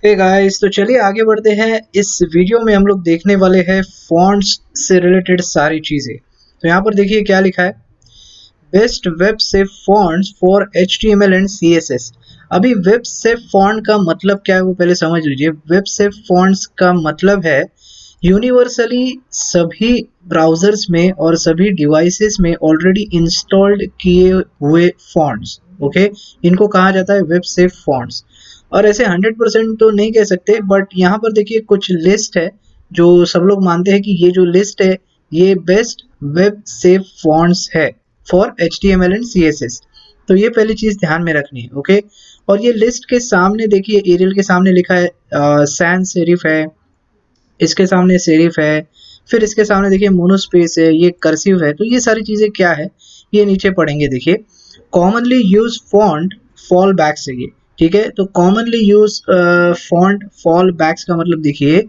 Hey guys, तो चलिए आगे बढ़ते हैं। इस वीडियो में हम लोग देखने वाले हैं फॉन्ट्स से रिलेटेड सारी चीज़ें। तो यहाँ पर देखिए क्या लिखा है, best web safe fonts for HTML and CSS। अभी वेब सेफ फॉन्ट का मतलब क्या है वो पहले समझ लीजिए। वेब सेफ फॉन्ट्स का मतलब है यूनिवर्सली सभी ब्राउजर्स में और सभी डिवाइसेस में ऑलरेडी इंस्टॉल्ड किए हुए फॉन्ट्स। ओके, इनको कहा जाता है वेब सेफ फॉन्ट्स। और ऐसे 100% तो नहीं कह सकते, बट यहाँ पर देखिए कुछ लिस्ट है जो सब लोग मानते हैं कि ये जो लिस्ट है ये बेस्ट वेब सेफ फॉन्ट्स है फॉर HTML एंड CSS। तो ये पहली चीज ध्यान में रखनी है। ओके, और ये लिस्ट के सामने देखिए एरियल के सामने लिखा है सैंस सेरिफ है, इसके सामने सेरिफ है, फिर इसके सामने देखिए मोनोस्पेस है, ये कर्सिव है। तो ये सारी चीजें क्या है ये नीचे पढ़ेंगे। देखिए commonly use font fallbacks है ये, ठीक है। तो commonly use font fallbacks का मतलब देखिए,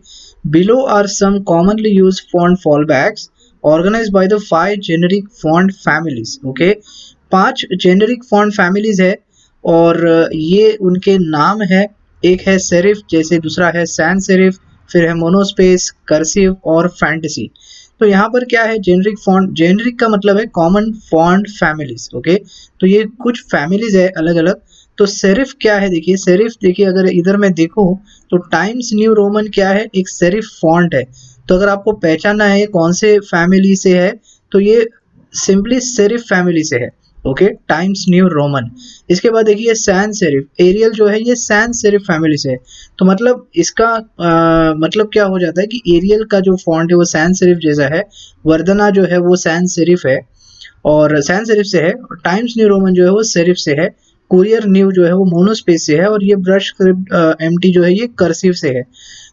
below are some commonly use font fallbacks organize by the 5 generic font families. Okay, 5 generic font families है और ये उनके नाम है। एक है सेरिफ, जैसे दूसरा है सैंस सेरिफ, फिर है मोनोस्पेस, कर्सिव और फैंटेसी। तो यहाँ पर क्या है, जेनरिक फॉन्ट, जेनरिक का मतलब है कॉमन फॉन्ट फैमिलीज। ओके, तो ये कुछ फैमिलीज है अलग अलग। तो सेरिफ क्या है, देखिए सेरिफ, देखिए अगर इधर मैं देखूं तो टाइम्स न्यू रोमन क्या है, एक सेरिफ फॉन्ट है। तो अगर आपको पहचानना है कौन से फैमिली से है तो ये सिंपली सेरिफ फैमिली से है। Okay, times new Roman. इसके बाद देखिए सैंस सेरिफ, एरियल जो है ये सैंस सेरिफ फैमिली से है। तो मतलब इसका मतलब क्या हो जाता है कि एरियल का जो फॉन्ट है वो सैंस सेरिफ जैसा है, वर्दना जो है वो सैंस सेरिफ है और सैंस सेरिफ से है, और टाइम्स न्यू रोमन जो है वो सेरिफ से है, कुरियर न्यू जो है वो मोनोस्पेस से है, और ये ब्रश स्क्रिप्ट एमटी जो है ये कर्सिव से है।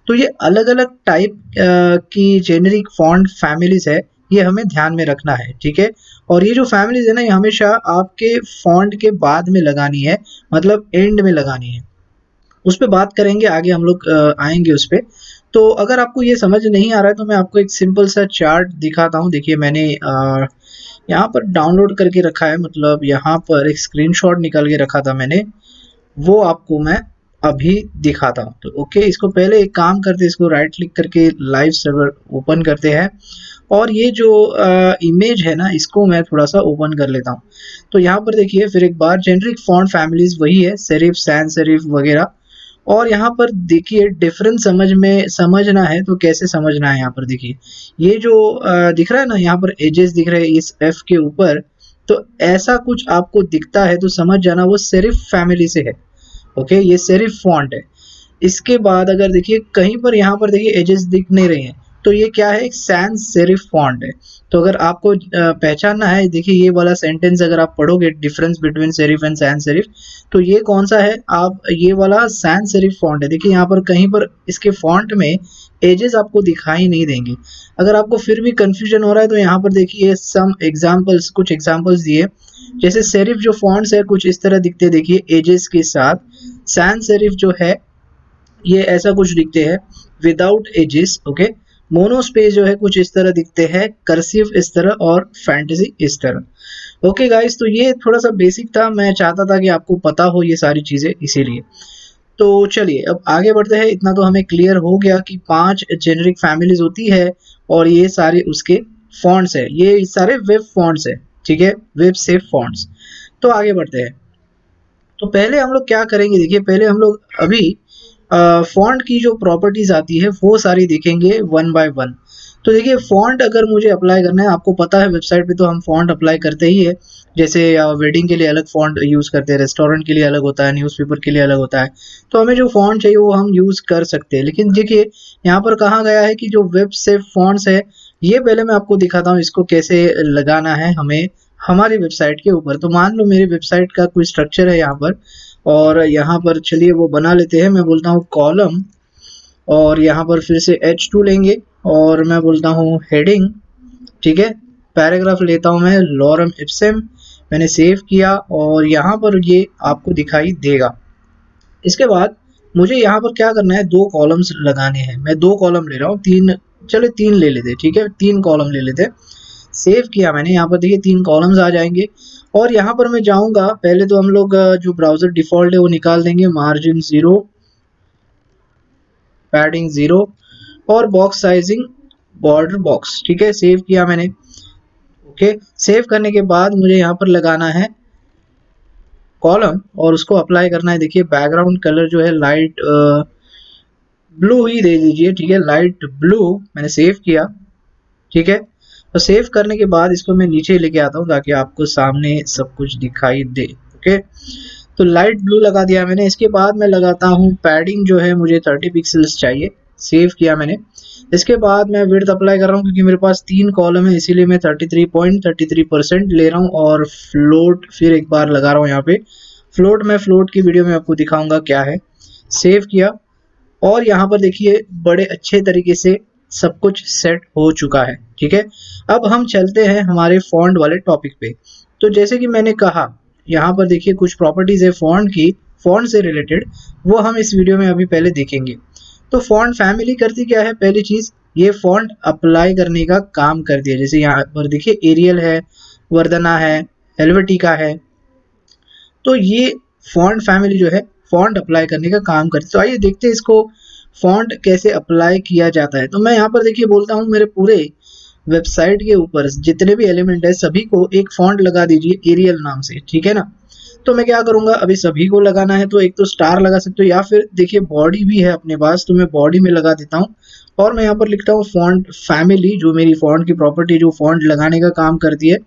तो ये अलग अलग टाइप की जेनेरिक फॉन्ट फैमिलीज है, ये हमें ध्यान में रखना है, ठीक है। और ये जो फैमिलीज है ना, ये हमेशा आपके फॉन्ट के बाद में लगानी है, मतलब एंड में लगानी है। उस पे बात करेंगे आगे, हम लोग आएंगे उस पे। तो अगर आपको ये समझ नहीं आ रहा है तो मैं आपको एक सिंपल सा चार्ट दिखाता हूँ। देखिए मैंने यहाँ पर डाउनलोड करके रखा है, मतलब यहाँ पर एक स्क्रीनशॉट निकाल के रखा था मैंने, वो आपको मैं अभी दिखाता हूँ। तो ओके, इसको पहले एक काम करते हैं, इसको राइट क्लिक करके लाइव सर्वर ओपन करते हैं, और ये जो इमेज है ना इसको मैं थोड़ा सा ओपन कर लेता हूँ। तो यहाँ पर देखिए फिर एक बार जेनरिक फॉन्ट फैमिलीज वही है, सेरिफ, सैंस सेरिफ वगैरह। और यहाँ पर देखिए डिफरेंस समझना है तो कैसे समझना है, यहाँ पर देखिए ये जो दिख रहा है ना, यहाँ पर एजेस दिख रहे हैं इस एफ के ऊपर। तो ऐसा कुछ आपको दिखता है तो समझ जाना वो सेरिफ फैमिली से है। ओके, ये सेरिफ फॉन्ट है। इसके बाद अगर देखिए कहीं पर यहाँ पर देखिए एजेस दिख नहीं रहे हैं तो ये क्या है, एक सैंस सेरिफ फॉन्ट है। तो अगर आपको पहचानना है, देखिए ये वाला सेंटेंस अगर आप पढ़ोगे, difference between serif and sans serif, तो ये कौन सा है, आप ये वाला सैंस सेरिफ फॉन्ट है। देखिए यहाँ पर कहीं पर इसके फॉन्ट में एजेस आपको दिखाई नहीं देंगे। अगर आपको फिर भी कंफ्यूजन हो रहा है तो यहाँ पर देखिए सम एग्जांपल्स, कुछ एग्जांपल्स दिए। जैसे सेरिफ जो फॉन्ट्स है कुछ इस तरह दिखते हैं, देखिए एजेस के साथ। सैंस सेरिफ जो है ये ऐसा कुछ दिखते हैं विदाउट एजेस। ओके, मोनोस्पेस जो है कुछ इस तरह दिखते हैं, कर्सिव इस तरह और फैंटेसी इस तरह। ओके गाइस, तो ये थोड़ा सा बेसिक था, मैं चाहता था कि आपको पता हो ये सारी चीजें, इसीलिए। तो चलिए अब आगे बढ़ते हैं। इतना तो हमें क्लियर हो गया कि 5 जेनेरिक फैमिलीज होती है और ये सारे उसके फॉन्ट्स है, ये सारे वेब फॉन्ट्स है, ठीक है, वेब सेफ फॉन्ट्स। तो आगे बढ़ते हैं। तो पहले हम लोग क्या करेंगे, देखिए पहले हम लोग अभी फॉन्ट की जो प्रॉपर्टीज आती है वो सारी देखेंगे वन बाय वन। तो देखिए फॉन्ट अगर मुझे अप्लाई करना है, आपको पता है वेबसाइट पे तो हम फॉन्ट अप्लाई करते ही है। जैसे वेडिंग के लिए अलग फॉन्ट यूज़ करते हैं, रेस्टोरेंट के लिए अलग होता है, न्यूज़पेपर के लिए अलग होता है। तो हमें जो फॉन्ट चाहिए वो हम यूज़ कर सकते हैं। लेकिन देखिए यहाँ पर कहा गया है कि जो वेब सेफ फॉन्ट्स है, ये पहले मैं आपको दिखाता हूँ इसको कैसे लगाना है हमें हमारी वेबसाइट के ऊपर। तो मान लो मेरी वेबसाइट का कोई स्ट्रक्चर है यहाँ पर, और यहाँ पर चलिए वो बना लेते हैं। मैं बोलता हूँ कॉलम, और यहाँ पर फिर से H2 लेंगे, और मैं बोलता हूँ हेडिंग, ठीक है। पैराग्राफ लेता हूँ मैं लॉरम इप्सम, मैंने सेव किया और यहाँ पर ये आपको दिखाई देगा। इसके बाद मुझे यहाँ पर क्या करना है, 2 कॉलम्स लगाने हैं। मैं 2 कॉलम ले रहा हूँ, 3, चलो 3 ले लेते, ठीक है, 3 कॉलम ले लेते। सेव किया मैंने, यहाँ पर देखिए 3 कॉलम्स आ जाएंगे। और यहाँ पर मैं जाऊँगा, पहले तो हम लोग जो ब्राउज़र डिफ़ॉल्ट है वो निकाल देंगे, मार्जिन 0, पैडिंग 0 और बॉक्स साइजिंग बॉर्डर बॉक्स। ठीक है, सेव किया मैंने। ओके, सेव करने के बाद मुझे यहाँ पर लगाना है कॉलम और उसको अप्लाई करना है। देखिए बैकग्राउंड कलर जो है लाइट ब्लू ही दे दीजिए। ठीक है, लाइट ब्लू मैंने सेव किया। ठीक है, तो सेव करने के बाद इसको मैं नीचे लेके आता हूँ ताकि आपको सामने सब कुछ दिखाई दे। ओके, तो लाइट ब्लू लगा दिया मैंने। इसके बाद मैं लगाता हूँ पैडिंग जो है मुझे 30 पिक्सल्स चाहिए, सेव किया मैंने। इसके बाद मैं विड्थ अप्लाई कर रहा हूँ क्योंकि मेरे पास 3 कॉलम है, इसीलिए मैं 33.33% ले रहा हूँ। और फ्लोट फिर एक बार लगा रहा हूँ यहाँ पे। फ्लोट मैं फ्लोट की वीडियो में आपको दिखाऊंगा क्या है। सेव किया और यहाँ पर देखिए बड़े अच्छे तरीके से सब कुछ सेट हो चुका है। ठीक है, अब हम चलते हैं हमारे फॉन्ट वाले टॉपिक पे। तो जैसे कि मैंने कहा, यहाँ पर देखिए कुछ प्रॉपर्टीज है फॉन्ट की, फॉन्ट से रिलेटेड, वो हम इस वीडियो में अभी पहले देखेंगे। तो फॉन्ट फैमिली करती क्या है? पहली चीज, ये फॉन्ट अप्लाई करने का काम करती है। जैसे यहाँ पर देखिए एरियल है, वर्धना है, हेल्वेटिका है, तो ये फॉन्ट फैमिली जो है फॉन्ट अप्लाई करने का काम करती है। तो आइए देखते हैं इसको फॉन्ट कैसे अप्लाई किया जाता है। तो मैं यहाँ पर देखिए बोलता हूँ मेरे पूरे वेबसाइट के ऊपर जितने भी एलिमेंट है सभी को एक फॉन्ट लगा दीजिए एरियल नाम से। ठीक है ना, तो मैं क्या करूंगा, अभी सभी को लगाना है तो एक तो स्टार लगा सकते हो या फिर देखिए बॉडी भी है अपने पास, तो मैं बॉडी में लगा देता हूँ। और मैं यहाँ पर लिखता हूँ फॉन्ट फैमिली, जो मेरी फॉन्ट की प्रॉपर्टी जो फॉन्ट लगाने का काम करती है।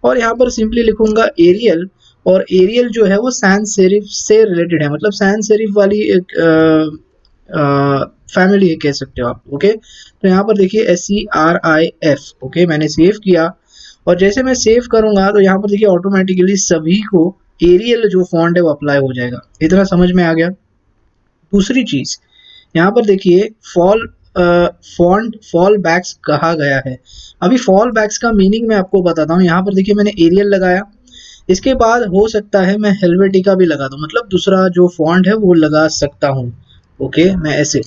और यहाँ पर सिंपली लिखूंगा एरियल, और एरियल जो है वो सैंस सेरिफ से रिलेटेड है, मतलब सैंस सेरिफ वाली एक फैमिली कह सकते हो आप। ओके, तो यहाँ पर देखिए SERIF। ओके, मैंने सेव किया और जैसे मैं सेव करूंगा तो यहाँ पर देखिए ऑटोमेटिकली सभी को एरियल जो फॉन्ट है वो अप्लाई हो जाएगा। इतना समझ में आ गया। दूसरी चीज, यहाँ पर देखिए फॉन्ट फॉल बैक्स कहा गया है। अभी फॉल बैक्स का मीनिंग मैं आपको बताता हूँ। यहाँ पर देखिए मैंने एरियल लगाया, इसके बाद हो सकता है मैं हेल्वेटिका भी लगा दूं, मतलब दूसरा जो फॉन्ट है वो लगा सकता हूँ। ओके, मैं ऐसे,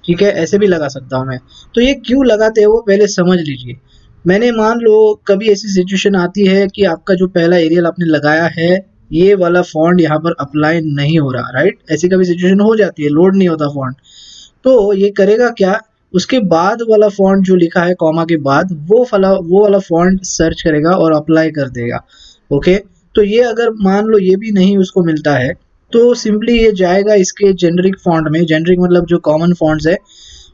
ठीक है, ऐसे भी लगा सकता हूँ मैं। तो ये क्यों लगाते हैं वो पहले समझ लीजिए। मैंने मान लो कभी ऐसी सिचुएशन आती है कि आपका जो पहला एरियल आपने लगाया है ये वाला फॉन्ट यहाँ पर अप्लाई नहीं हो रहा, राइट? ऐसी कभी सिचुएशन हो जाती है, लोड नहीं होता फॉन्ट। तो ये करेगा क्या, उसके बाद वाला फॉन्ट जो लिखा है कॉमा के बाद वो वाला फॉन्ट सर्च करेगा और अप्लाई कर देगा। ओके, तो ये अगर मान लो ये भी नहीं उसको मिलता है तो सिंपली ये जाएगा इसके जेनरिक फॉन्ट में, जेनरिक मतलब जो कॉमन फॉन्ट्स है,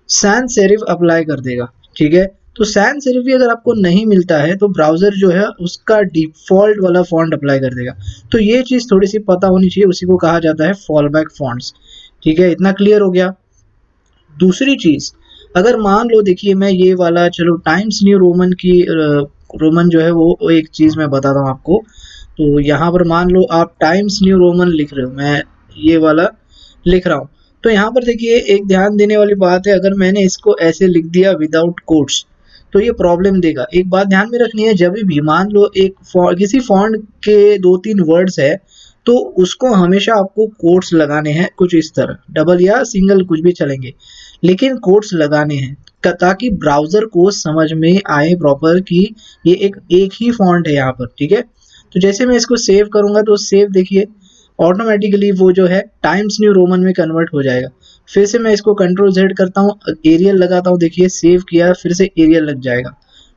सैंस सेरिफ अप्लाई कर देगा। ठीक है, तो सैंस सेरिफ भी अगर आपको नहीं मिलता है तो ब्राउजर जो है उसका डिफॉल्ट वाला फॉन्ट अप्लाई कर देगा। तो ये चीज थोड़ी सी पता होनी चाहिए, उसी को कहा जाता है फॉलबैक फॉन्ट्स। ठीक है, इतना क्लियर हो गया। दूसरी चीज, अगर मान लो देखिए मैं ये वाला, चलो टाइम्स न्यू रोमन की रोमन जो है वो एक चीज मैं बताता हूँ आपको। तो यहाँ पर मान लो आप टाइम्स न्यू रोमन लिख रहे हो, मैं ये वाला लिख रहा हूँ। तो यहाँ पर देखिए एक ध्यान देने वाली बात है, अगर मैंने इसको ऐसे लिख दिया विदाउट कोट्स तो ये प्रॉब्लम देगा। एक बात ध्यान में रखनी है, जब भी मान लो एक किसी फॉन्ट के 2-3 वर्ड्स है तो उसको हमेशा आपको कोट्स लगाने हैं, कुछ इस तरह, डबल या सिंगल कुछ भी चलेंगे, लेकिन कोट्स लगाने हैं ताकि ब्राउजर को समझ में आए प्रॉपर कि ये एक ही फॉन्ट है यहाँ पर। ठीक है, तो जैसे मैं इसको सेव करूंगा तो सेव देखिए ऑटोमेटिकली वो जो है टाइम्स न्यू रोमन में कन्वर्ट हो जाएगा। फिर से मैं इसको कंट्रोल Z करता हूँ, एरियल लगाता हूँ, देखिए सेव किया, फिर से एरियल लग जाएगा।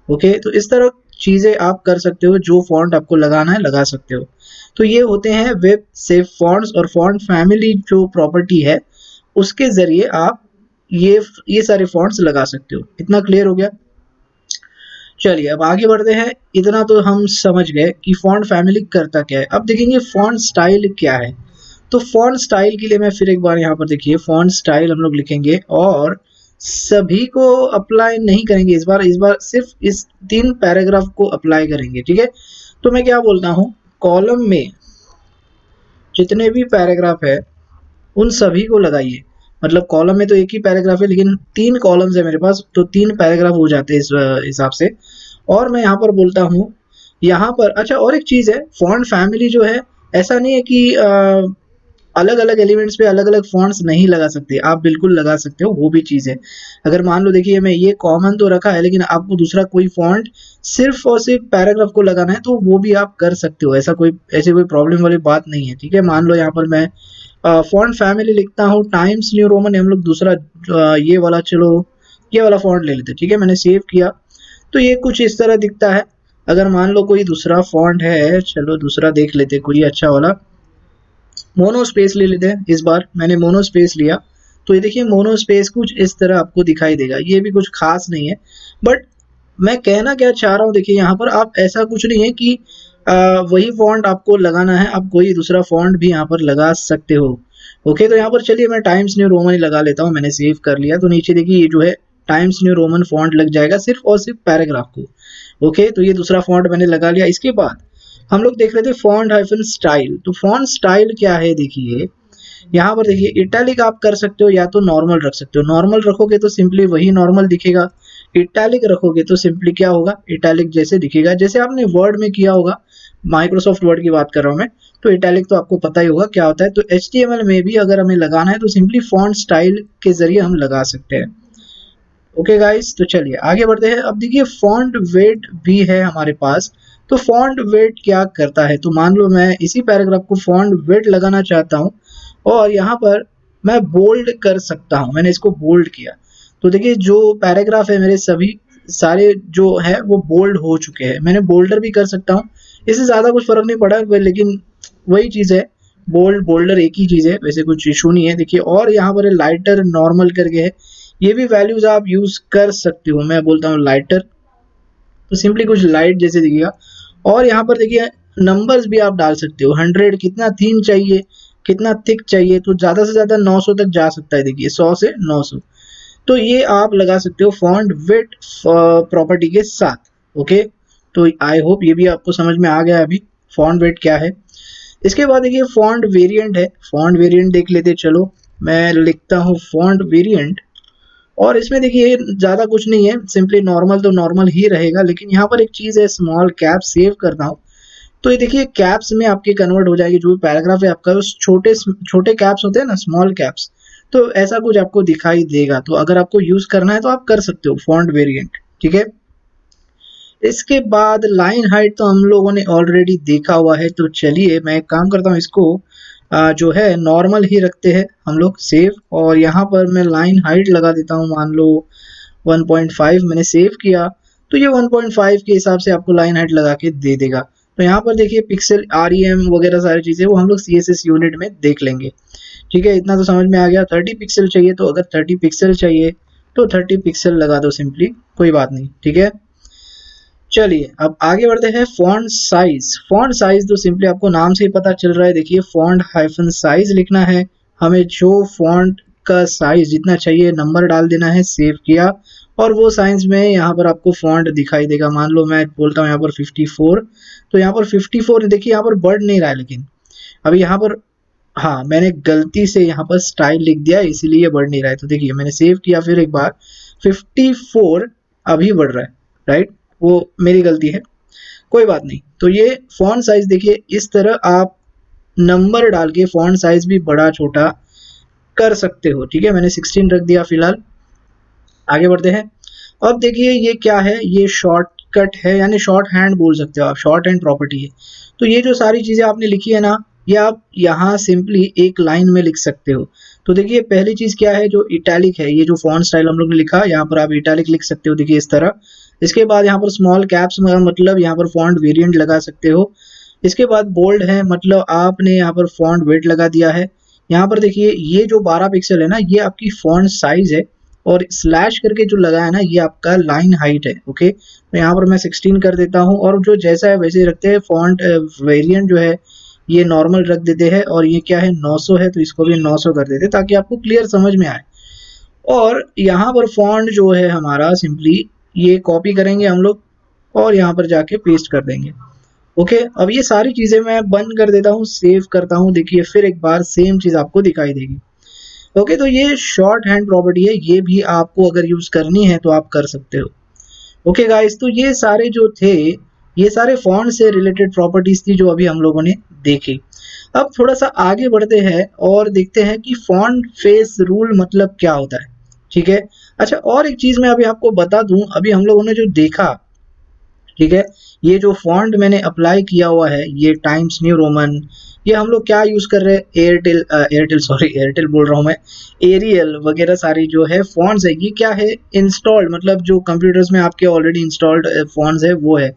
ओके, तो इस तरह चीजें आप कर सकते हो, जो फॉन्ट आपको लगाना है लगा सकते हो। तो ये होते हैं वेब सेव फॉन्ट्स, और फॉन्ट फैमिली जो प्रॉपर्टी है उसके जरिए आप ये सारे फॉन्ट्स लगा सकते हो। इतना क्लियर हो गया? चलिए अब आगे बढ़ते हैं। इतना तो हम समझ गए कि फॉन्ट फैमिली करता क्या है। अब देखेंगे फॉन्ट स्टाइल क्या है। तो फॉन्ट स्टाइल के लिए मैं फिर एक बार यहाँ पर देखिए फॉन्ट स्टाइल हम लोग लिखेंगे और सभी को अप्लाई नहीं करेंगे इस बार सिर्फ इस 3 पैराग्राफ को अप्लाई करेंगे। ठीक है, तो मैं क्या बोलता हूँ, कॉलम में जितने भी पैराग्राफ है उन सभी को लगाइए। मतलब कॉलम में तो एक ही पैराग्राफ है लेकिन 3 कॉलम्स है मेरे पास, तो 3 पैराग्राफ हो जाते हैं इस हिसाब से। और मैं यहाँ पर बोलता हूँ यहाँ पर, अच्छा और एक चीज है, फॉन्ट फैमिली जो है ऐसा नहीं है कि अलग अलग एलिमेंट्स पे अलग अलग फॉन्ट्स नहीं लगा सकते, आप बिल्कुल लगा सकते हो, वो भी चीज है। अगर मान लो देखिए मैं ये कॉमन तो रखा है लेकिन आपको दूसरा कोई फॉन्ट सिर्फ और सिर्फ पैराग्राफ को लगाना है तो वो भी आप कर सकते हो, ऐसी कोई प्रॉब्लम वाली बात नहीं है। ठीक है, मान लो यहाँ पर मैं फॉन्ट फैमिली लिखता हूँ टाइम्स न्यू रोमन, हम लोग दूसरा ये वाला, चलो ये वाला फॉन्ट ले लेते हैं। ठीक है, मैंने सेव किया तो ये कुछ इस तरह दिखता है। अगर मान लो कोई दूसरा फॉन्ट है, चलो दूसरा देख लेते कोई अच्छा वाला, मोनो स्पेस ले लेते हैं। इस बार मैंने मोनो स्पेस लिया तो ये देखिए मोनो स्पेस कुछ इस तरह आपको दिखाई देगा। ये भी कुछ खास नहीं है, बट मैं कहना क्या चाह रहा हूँ, देखिए यहाँ पर आप ऐसा कुछ नहीं है कि वही फॉन्ट आपको लगाना है, आप कोई दूसरा फॉन्ट भी यहाँ पर लगा सकते हो। ओके, तो यहाँ पर चलिए मैं टाइम्स न्यू रोमन ही लगा लेता हूँ। मैंने सेव कर लिया तो नीचे देखिए ये जो है टाइम्स न्यू रोमन फॉन्ट लग जाएगा सिर्फ और सिर्फ पैराग्राफ को। ओके, तो ये दूसरा फॉन्ट मैंने लगा लिया। इसके बाद हम लोग देख रहे थे फॉन्ट हाइफन स्टाइल। तो फॉन्ट स्टाइल क्या है, देखिए यहाँ पर देखिए इटैलिक आप कर सकते हो या तो नॉर्मल रख सकते हो। नॉर्मल रखोगे तो सिंपली वही नॉर्मल दिखेगा, इटैलिक रखोगे तो सिंपली क्या होगा, इटैलिक जैसे दिखेगा, जैसे आपने वर्ड में किया होगा। माइक्रोसॉफ्ट वर्ड की बात कर रहा हूँ मैं, तो इटैलिक तो आपको पता ही होगा क्या होता है। तो HTML में भी अगर हमें लगाना है तो सिंपली फॉन्ट स्टाइल के जरिए हम लगा सकते हैं। ओके गाइस, तो चलिए आगे बढ़ते हैं। अब देखिए फॉन्ट वेट भी है हमारे पास। तो फॉन्ट वेट क्या करता है, तो मान लो मैं इसी पैराग्राफ को फॉन्ट वेट लगाना चाहता हूँ और यहाँ पर मैं बोल्ड कर सकता हूँ। मैंने इसको बोल्ड किया तो देखिए जो पैराग्राफ है मेरे सभी सारे जो है वो बोल्ड हो चुके हैं। मैंने बोल्डर भी कर सकता हूँ, इससे ज़्यादा कुछ फर्क नहीं पड़ा, लेकिन वही चीज़ है, बोल्ड बोल्डर एक ही चीज़ है, वैसे कुछ इशू नहीं है। देखिए और यहाँ पर लाइटर नॉर्मल करके है, ये भी वैल्यूज आप यूज कर सकते हो। मैं बोलता हूँ लाइटर तो सिंपली कुछ लाइट जैसे दिखेगा। और यहाँ पर देखिए नंबर्स भी आप डाल सकते हो, 100 कितना थीन चाहिए, कितना थिक चाहिए, तो ज़्यादा से ज़्यादा 900 तक जा सकता है। देखिए 100 से 900, तो ये आप लगा सकते हो फॉन्ट विड्थ प्रॉपर्टी के साथ। ओके, तो आई होप ये भी आपको समझ में आ गया अभी फॉन्ट विड्थ क्या है। इसके बाद देखिए फॉन्ट वेरिएंट है, फॉन्ट वेरिएंट देख लेते। चलो मैं लिखता हूँ फॉन्ट वेरिएंट, और इसमें देखिए ज़्यादा कुछ नहीं है, सिंपली नॉर्मल तो नॉर्मल ही रहेगा, लेकिन यहाँ पर एक चीज़ है स्मॉल कैप सेव करता हूँ तो ये देखिए कैप्स में आपके कन्वर्ट हो जाएगी। जो भी पैराग्राफ है आपका उस छोटे छोटे कैप्स होते हैं ना, स्मॉल कैप्स, तो ऐसा कुछ आपको दिखाई देगा। तो अगर आपको यूज़ करना है तो आप कर सकते हो फॉन्ट वेरिएंट। ठीक है, इसके बाद लाइन हाइट तो हम लोगों ने ऑलरेडी देखा हुआ है, तो चलिए मैं एक काम करता हूँ, इसको जो है नॉर्मल ही रखते हैं हम लोग सेव, और यहाँ पर मैं लाइन हाइट लगा देता हूँ, मान लो 1.5 मैंने सेव किया तो ये 1.5 के हिसाब से आपको लाइन हाइट लगा के दे देगा। तो यहाँ पर देखिए पिक्सल REM वगैरह सारी चीज़ें वो हम लोग CSS यूनिट में देख लेंगे। ठीक है, इतना तो समझ में आ गया। 30 पिक्सल चाहिए तो अगर 30 पिक्सल चाहिए तो 30 पिक्सल लगा दो सिंपली, कोई बात नहीं। ठीक है, चलिए अब आगे बढ़ते हैं। फॉन्ट साइज, फॉन्ट साइज तो सिंपली आपको नाम से ही पता चल रहा है। देखिए फॉन्ट हाइफन साइज लिखना है हमें, जो फॉन्ट का साइज जितना चाहिए नंबर डाल देना है, सेव किया और वो साइज में यहाँ पर आपको फॉन्ट दिखाई देगा। मान लो मैं बोलता हूँ यहाँ पर 54, तो यहाँ पर 54 देखिए यहाँ पर बढ़ नहीं रहा है, लेकिन अभी यहाँ पर हाँ मैंने गलती से यहाँ पर स्टाइल लिख दिया इसीलिए बढ़ नहीं रहा है। तो देखिए मैंने सेव किया फिर एक बार, 54 अभी बढ़ रहा है, राइट, वो मेरी गलती है, कोई बात नहीं। तो ये फॉन्ट साइज देखिए इस तरह आप नंबर डाल के फॉन्ट साइज भी बड़ा छोटा कर सकते हो। ठीक है, मैंने 16 रख दिया फिलहाल। आगे बढ़ते हैं। अब देखिए ये क्या है, ये शॉर्टकट है, यानी शॉर्ट हैंड बोल सकते हो आप, शॉर्ट हैंड प्रॉपर्टी है। तो ये जो सारी चीज़ें आपने लिखी है ना, ये आप यहाँ सिंपली एक लाइन में लिख सकते हो। तो देखिए पहली चीज़ क्या है, जो इटैलिक है, ये जो फॉन्ट स्टाइल हम लोग ने लिखा यहाँ पर आप इटैलिक लिख सकते हो, देखिए इस तरह। इसके बाद यहाँ पर स्मॉल कैप्स मतलब यहाँ पर फॉन्ट वेरिएंट लगा सकते हो। इसके बाद बोल्ड है, मतलब आपने यहाँ पर फॉन्ट वेट लगा दिया है। यहाँ पर देखिए ये जो 12 पिक्सल है ना, ये आपकी फॉन्ट साइज है, और स्लैश करके जो लगा है ना, ये आपका लाइन हाइट है। ओके, तो यहाँ पर मैं 16 कर देता हूँ, और जो जैसा है वैसे रखते हैं। फॉन्ट वेरिएंट जो है ये नॉर्मल रख देते हैं, और ये क्या है 900 है तो इसको भी 900 कर देते हैं ताकि आपको क्लियर समझ में आए। और यहाँ पर फॉन्ट जो है हमारा सिंपली ये कॉपी करेंगे हम लोग और यहाँ पर जाके पेस्ट कर देंगे। ओके, अब ये सारी चीज़ें मैं बंद कर देता हूँ, सेव करता हूँ। देखिए फिर एक बार सेम चीज़ आपको दिखाई देगी। ओके, तो ये शॉर्ट हैंड प्रॉपर्टी है, ये भी आपको अगर यूज़ करनी है तो आप कर सकते हो। ओके गाइस, तो ये सारे जो थे ये सारे फॉन्ट से रिलेटेड प्रॉपर्टीज थी जो अभी हम लोगों ने देखी। अब थोड़ा सा आगे बढ़ते हैं और देखते हैं कि फॉन्ट फेस रूल मतलब क्या होता है। ठीक है, अच्छा और एक चीज़ मैं अभी आपको बता दूं, अभी हम लोगों ने जो देखा, ठीक है, ये जो फॉन्ट मैंने अप्लाई किया हुआ है, ये टाइम्स न्यू रोमन, ये हम लोग क्या यूज़ कर रहे हैं, एयरटेल बोल रहा हूँ मैं, एरियल वगैरह सारी जो है फॉन्ट्स है, ये क्या है, इंस्टॉल्ड, मतलब जो कंप्यूटर्स में आपके ऑलरेडी इंस्टॉल्ड फॉन्ट्स है वो है।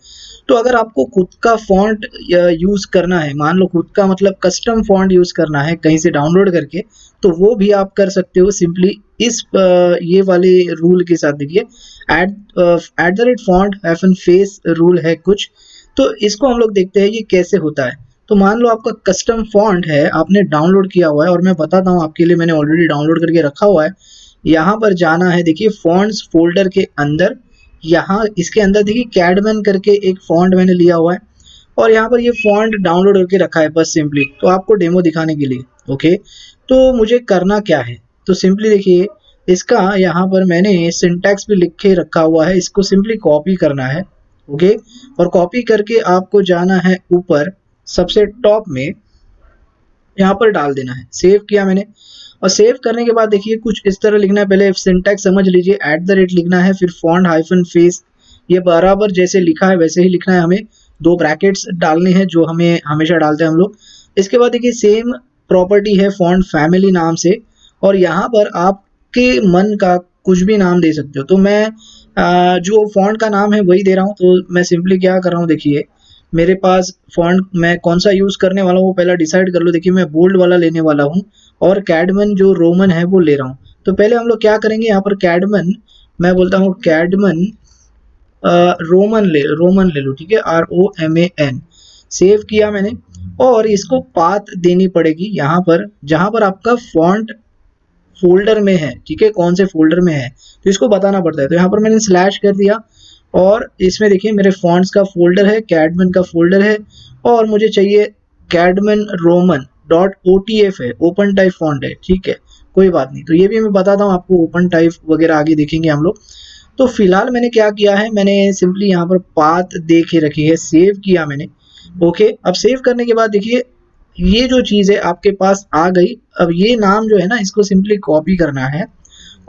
तो अगर आपको खुद का फॉन्ट यूज़ करना है, मान लो खुद का मतलब कस्टम फॉन्ट यूज़ करना है कहीं से डाउनलोड करके, तो वो भी आप कर सकते हो सिंपली इस ये वाले रूल के साथ। देखिए @font -face रूल है कुछ, तो इसको हम लोग देखते हैं ये कैसे होता है। तो मान लो आपका कस्टम फॉन्ट है, आपने डाउनलोड किया हुआ है, और मैं बताता हूँ आपके लिए, मैंने ऑलरेडी डाउनलोड करके रखा हुआ है। यहाँ पर जाना है, देखिए फॉन्ट्स फोल्डर के अंदर, यहाँ इसके अंदर देखिए कैडमन करके एक फॉन्ट मैंने लिया हुआ है, और यहाँ पर ये फॉन्ट डाउनलोड करके रखा है बस सिंपली, तो आपको डेमो दिखाने के लिए। ओके, तो मुझे करना क्या है, तो सिंपली देखिए इसका यहाँ पर मैंने सिंटैक्स भी लिख के रखा हुआ है, इसको सिंपली कॉपी करना है। ओके, और कॉपी करके आपको जाना है ऊपर सबसे टॉप में, यहाँ पर डाल देना है। सेव किया मैंने, और सेव करने के बाद देखिए कुछ इस तरह लिखना है, पहले सिंटैक्स समझ लीजिए, लिखना है, फिर फॉन्ट -face, ये बराबर जैसे लिखा है वैसे ही लिखना है, हमें 2 ब्रैकेट्स डालने हैं जो हमें हमेशा डालते हैं हम लोग। इसके बाद देखिए सेम प्रॉपर्टी है फॉन्ट फैमिली नाम से, और यहाँ पर आपके मन का कुछ भी नाम दे सकते हो। तो मैं जो फॉन्ट का नाम है वही दे रहा हूँ। तो मैं सिंपली क्या कर रहा हूँ, देखिए मेरे पास फॉन्ट मैं कौन सा यूज़ करने वाला हूँ वो पहला डिसाइड कर लो। देखिए मैं बोल्ड वाला लेने वाला हूँ, और कैडमन जो रोमन है वो ले रहा हूँ। तो पहले हम लोग क्या करेंगे, यहाँ पर कैडमन, मैं बोलता हूँ कैडमन रोमन ले लो, ठीक है, ROMAN। सेव किया मैंने, और इसको पाथ देनी पड़ेगी यहाँ पर जहाँ पर आपका फॉन्ट फोल्डर में है, ठीक है, कौन से फोल्डर में है तो इसको बताना पड़ता है। तो यहाँ पर मैंने स्लैश कर दिया, और इसमें देखिए मेरे फॉन्ट्स का फोल्डर है, कैडमन का फोल्डर है, और मुझे चाहिए कैडमन रोमन .otf है, ओपन टाइप फॉन्ट है, ठीक है, कोई बात नहीं। तो ये भी मैं बताता हूँ आपको, ओपन टाइप वगैरह आगे देखेंगे हम लोग। तो फिलहाल मैंने क्या किया है, मैंने सिंपली यहाँ पर पाथ दे के रखी है, सेव किया मैंने। ओके, अब सेव करने के बाद देखिए ये जो चीज़ है आपके पास आ गई। अब ये नाम जो है ना, इसको सिंपली कॉपी करना है,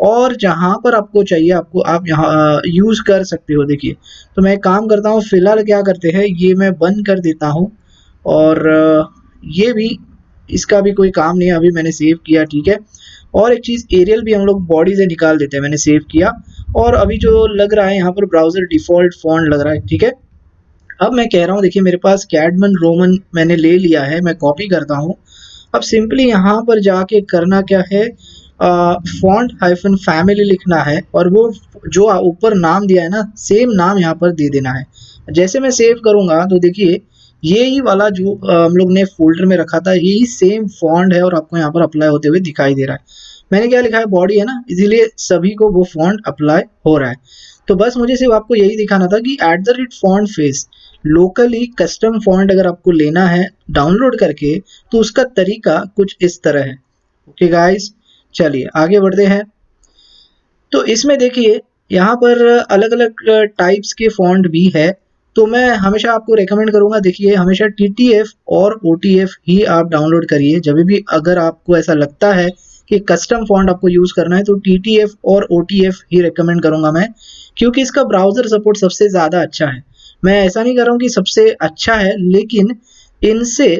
और जहाँ पर आपको चाहिए आपको आप यहाँ यूज़ कर सकते हो। देखिए तो मैं एक काम करता हूँ, फिलहाल क्या करते हैं, ये मैं बंद कर देता हूँ, और ये भी, इसका भी कोई काम नहीं है, अभी मैंने सेव किया, ठीक है। और एक चीज़, एरियल भी हम लोग बॉडी से निकाल देते हैं, मैंने सेव किया। और अभी जो लग रहा है यहाँ पर ब्राउज़र डिफ़ॉल्ट फॉन्ट लग रहा है, ठीक है। अब मैं कह रहा हूँ, देखिए मेरे पास कैडमन रोमन मैंने ले लिया है, मैं कॉपी करता हूँ। अब सिंपली यहाँ पर जाके करना क्या है, फॉन्ट -फैमिली लिखना है, और वो जो ऊपर नाम दिया है ना, सेम नाम यहाँ पर दे देना है। जैसे मैं सेव करूँगा तो देखिए यही वाला जो हम लोग ने फोल्डर में रखा था, यही सेम फॉन्ट है, और आपको यहाँ पर अप्लाई होते हुए दिखाई दे रहा है। मैंने क्या लिखा है, बॉडी है ना, इसीलिए सभी को वो फॉन्ट अप्लाई हो रहा है। तो बस मुझे सिर्फ आपको यही दिखाना था कि @font-face लोकली कस्टम फॉन्ट अगर आपको लेना है डाउनलोड करके, तो उसका तरीका कुछ इस तरह है। ओके गाइस, चलिए आगे बढ़ते हैं। तो इसमें देखिए यहाँ पर अलग अलग टाइप्स के फॉन्ट भी है, तो मैं हमेशा आपको रेकमेंड करूँगा, देखिए हमेशा TTF और OTF ही आप डाउनलोड करिए। जब भी अगर आपको ऐसा लगता है कि कस्टम फॉन्ट आपको यूज़ करना है, तो TTF और OTF ही रेकमेंड करूँगा मैं, क्योंकि इसका ब्राउज़र सपोर्ट सबसे ज़्यादा अच्छा है। मैं ऐसा नहीं कर रहा हूँ कि सबसे अच्छा है, लेकिन इनसे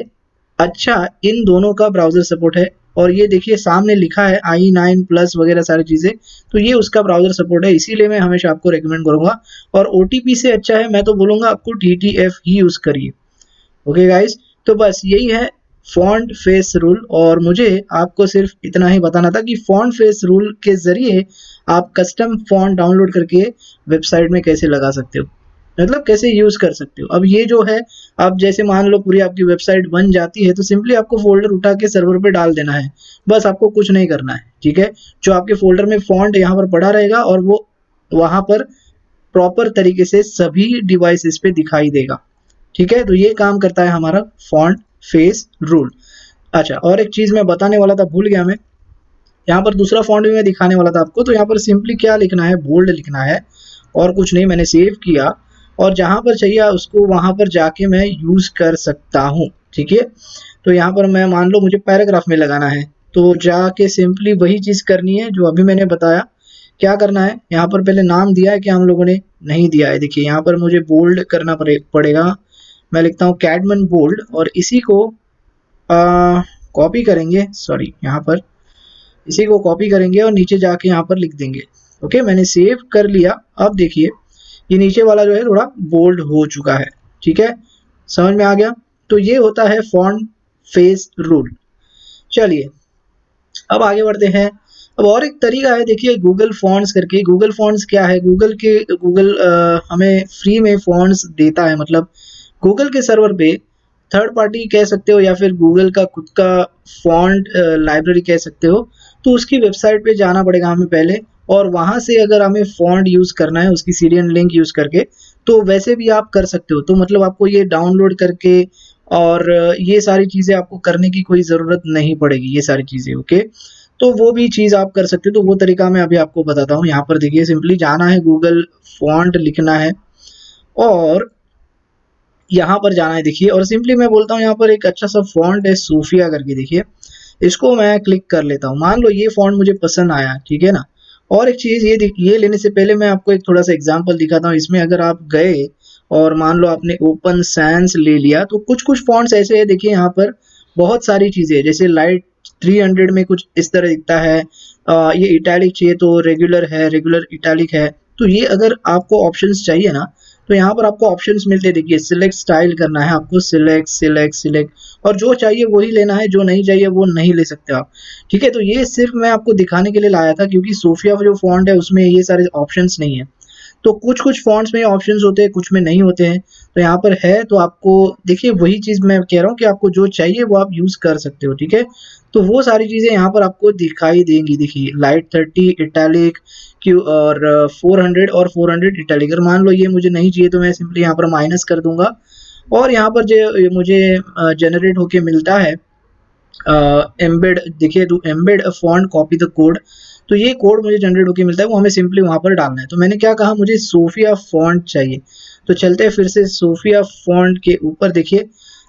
अच्छा इन दोनों का ब्राउज़र सपोर्ट है। और ये देखिए सामने लिखा है i9 प्लस वगैरह सारी चीज़ें, तो ये उसका ब्राउज़र सपोर्ट है, इसीलिए मैं हमेशा आपको रेकमेंड करूँगा। और OTP से अच्छा है, मैं तो बोलूँगा आपको TTF ही यूज़ करिए। ओके गाइस, तो बस यही है फॉन्ट फेस रूल, और मुझे आपको सिर्फ इतना ही बताना था कि फॉन्ट फेस रूल के ज़रिए आप कस्टम फॉन्ट डाउनलोड करके वेबसाइट में कैसे लगा सकते हो, मतलब कैसे यूज़ कर सकते हो। अब ये जो है, अब जैसे मान लो पूरी आपकी वेबसाइट बन जाती है, तो सिंपली आपको फ़ोल्डर उठा के सर्वर पे डाल देना है, बस आपको कुछ नहीं करना है, ठीक है। जो आपके फ़ोल्डर में फ़ॉन्ट यहाँ पर पड़ा रहेगा, और वो वहाँ पर प्रॉपर तरीके से सभी डिवाइसेस पे दिखाई देगा, ठीक है। तो ये काम करता है हमारा फॉन्ट फेस रूल। अच्छा, और एक चीज़ मैं बताने वाला था, भूल गया मैं, यहाँ पर दूसरा फॉन्ट भी मैं दिखाने वाला था आपको। तो यहाँ पर सिंपली क्या लिखना है, बोल्ड लिखना है, और कुछ नहीं, मैंने सेव किया, और जहाँ पर चाहिए उसको वहाँ पर जाके मैं यूज़ कर सकता हूँ, ठीक है। तो यहाँ पर मैं मान लो मुझे पैराग्राफ में लगाना है, तो जाके सिंपली वही चीज़ करनी है जो अभी मैंने बताया। क्या करना है, यहाँ पर पहले नाम दिया है कि हम लोगों ने नहीं दिया है, देखिए यहाँ पर मुझे बोल्ड करना पड़ेगा। मैं लिखता हूँ कैडमन बोल्ड, और इसी को कॉपी करेंगे, सॉरी यहाँ पर इसी को कॉपी करेंगे और नीचे जाके यहाँ पर लिख देंगे। ओके, मैंने सेव कर लिया। अब देखिए ये नीचे वाला जो है थोड़ा बोल्ड हो चुका है। ठीक है, समझ में आ गया। तो ये होता है फॉन्ट फेस रूल। चलिए अब आगे बढ़ते हैं। अब और एक तरीका है, देखिए गूगल फॉन्ट्स करके। गूगल फॉन्ट्स क्या है, गूगल हमें फ्री में फॉन्ट्स देता है, मतलब गूगल के सर्वर पे थर्ड पार्टी कह सकते हो या फिर गूगल का खुद का फॉन्ट लाइब्रेरी कह सकते हो। तो उसकी वेबसाइट पे जाना पड़ेगा हमें पहले, और वहाँ से अगर हमें फॉन्ट यूज़ करना है उसकी सीरियल लिंक यूज़ करके, तो वैसे भी आप कर सकते हो। तो मतलब आपको ये डाउनलोड करके और ये सारी चीज़ें आपको करने की कोई ज़रूरत नहीं पड़ेगी, ये सारी चीज़ें। ओके, तो वो भी चीज़ आप कर सकते हो। तो वो तरीका मैं अभी आपको बताता हूँ। यहाँ पर देखिए सिंपली जाना है, गूगल फॉन्ट लिखना है और यहाँ पर जाना है देखिए, और सिंपली मैं बोलता हूँ यहाँ पर एक अच्छा सा फॉन्ट है सूफिया करके, देखिए इसको मैं क्लिक कर लेता हूँ। मान लो ये फॉन्ट मुझे पसंद आया, ठीक है ना। और एक चीज़ ये लेने से पहले मैं आपको एक थोड़ा सा एग्जांपल दिखाता हूँ। इसमें अगर आप गए और मान लो आपने ओपन सैंस ले लिया, तो कुछ कुछ फॉन्ट्स ऐसे हैं, देखिए यहाँ पर बहुत सारी चीज़ें, जैसे लाइट 300 में कुछ इस तरह दिखता है। ये इटैलिक चाहिए तो रेगुलर है, रेगुलर इटैलिक है। तो ये अगर आपको ऑप्शंस चाहिए ना, तो यहाँ पर आपको ऑप्शंस मिलते हैं। देखिए सिलेक्ट स्टाइल करना है आपको, सिलेक्ट सिलेक्ट सिलेक्ट, और जो चाहिए वही लेना है, जो नहीं चाहिए वो नहीं ले सकते आप। ठीक है, तो ये सिर्फ मैं आपको दिखाने के लिए लाया था, क्योंकि सोफिया जो फॉन्ट है उसमें ये सारे ऑप्शंस नहीं है। तो कुछ कुछ फॉन्ट्स में ऑप्शंस होते हैं, कुछ में नहीं होते हैं। तो यहाँ पर है, तो आपको देखिए वही चीज़ मैं कह रहा हूँ कि आपको जो चाहिए वो आप यूज़ कर सकते हो। ठीक है, तो वो सारी चीज़ें यहाँ पर आपको दिखाई देंगी। देखिए लाइट 30 इटैलिक क्यू और 400 और 400 इटैलिक। अगर मान लो ये मुझे नहीं चाहिए तो मैं सिंपली यहाँ पर माइनस कर दूंगा, और यहाँ पर जो मुझे जनरेट होके मिलता है एम्बेड, देखिए तो embed font copy the code. तो ये कोड मुझे जनरेट होके मिलता है, वो हमें सिंपली वहाँ पर डालना है। तो मैंने क्या कहा, मुझे सोफिया फॉन्ट चाहिए। तो चलते हैं फिर से सोफिया फॉन्ट के ऊपर, देखिए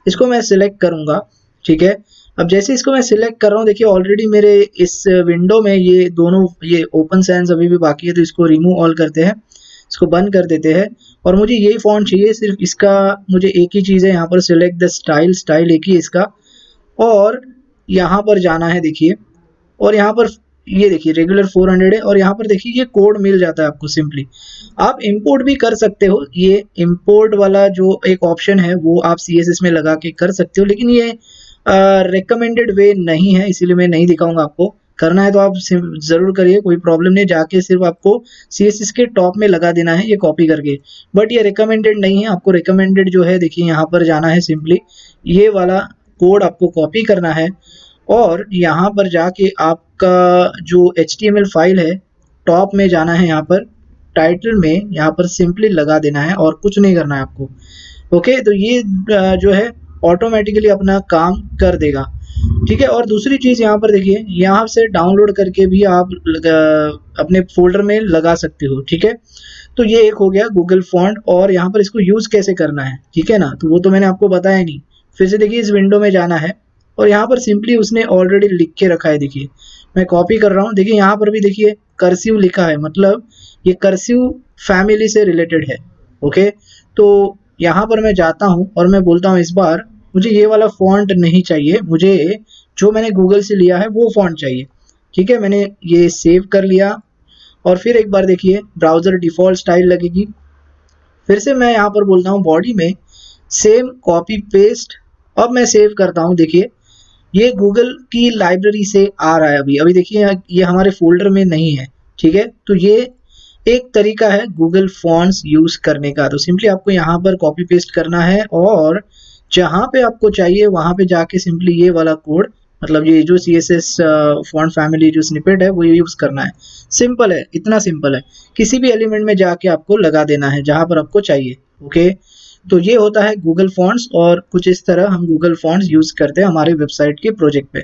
इसको मैं सिलेक्ट करूँगा। ठीक है, अब जैसे इसको मैं सिलेक्ट कर रहा हूँ, देखिए ऑलरेडी मेरे इस विंडो में ये दोनों, ये ओपन सैंस अभी भी बाकी है, तो इसको रिमूव ऑल करते हैं, इसको बंद कर देते हैं। और मुझे यही फॉन्ट चाहिए, सिर्फ इसका मुझे एक ही चीज़ है, यहाँ पर सिलेक्ट द स्टाइल, स्टाइल एक ही इसका, और यहाँ पर जाना है देखिए, और यहाँ पर ये देखिए रेगुलर 400 है, और यहाँ पर देखिए ये कोड मिल जाता है आपको। सिंपली आप इंपोर्ट भी कर सकते हो, ये इंपोर्ट वाला जो एक ऑप्शन है वो आप CSS में लगा के कर सकते हो, लेकिन ये रिकमेंडेड वे नहीं है, इसीलिए मैं नहीं दिखाऊंगा आपको। करना है तो आप ज़रूर करिए, कोई प्रॉब्लम नहीं, जाके सिर्फ आपको CSS के टॉप में लगा देना है ये कॉपी करके। बट ये रिकमेंडेड नहीं है, आपको रिकमेंडेड जो है देखिए यहाँ पर जाना है, सिंपली ये वाला कोड आपको कॉपी करना है, और यहाँ पर जाके आपका जो HTML फाइल है टॉप में जाना है, यहाँ पर टाइटल में यहाँ पर सिंपली लगा देना है, और कुछ नहीं करना है आपको। ओके, तो ये जो है ऑटोमेटिकली अपना काम कर देगा। ठीक है, और दूसरी चीज़ यहाँ पर देखिए, यहाँ से डाउनलोड करके भी आप अपने फोल्डर में लगा सकते हो। ठीक है, तो ये एक हो गया गूगल फॉन्ट, और यहाँ पर इसको यूज़ कैसे करना है, ठीक है ना, तो वो तो मैंने आपको बताया नहीं। फिर से देखिए इस विंडो में जाना है, और यहाँ पर सिंपली उसने ऑलरेडी लिख के रखा है। देखिए मैं कॉपी कर रहा हूँ, देखिए यहाँ पर भी देखिए कर्सिव लिखा है, मतलब ये कर्सिव फैमिली से रिलेटेड है। ओके, तो यहाँ पर मैं जाता हूँ और मैं बोलता हूँ इस बार मुझे ये वाला फॉन्ट नहीं चाहिए, मुझे जो मैंने गूगल से लिया है वो फॉन्ट चाहिए। ठीक है, मैंने ये सेव कर लिया, और फिर एक बार देखिए ब्राउज़र डिफ़ॉल्ट स्टाइल लगेगी। फिर से मैं यहाँ पर बोलता हूँ बॉडी में सेम कॉपी पेस्ट। अब मैं सेव करता हूँ, देखिए ये गूगल की लाइब्रेरी से आ रहा है। अभी अभी देखिए ये हमारे फोल्डर में नहीं है। ठीक है, तो ये एक तरीका है गूगल फॉन्ट्स यूज़ करने का। तो सिंपली आपको यहाँ पर कॉपी पेस्ट करना है, और जहाँ पे आपको चाहिए वहाँ पे जाके सिंपली ये वाला कोड, मतलब ये जो CSS फॉन्ट फैमिली जो स्निपेट है वो यूज़ करना है। सिंपल है, इतना सिंपल है। किसी भी एलिमेंट में जाके आपको लगा देना है जहाँ पर आपको चाहिए। ओके, तो ये होता है गूगल फॉन्ट्स, और कुछ इस तरह हम गूगल फॉन्ट्स यूज़ करते हैं हमारे वेबसाइट के प्रोजेक्ट पे।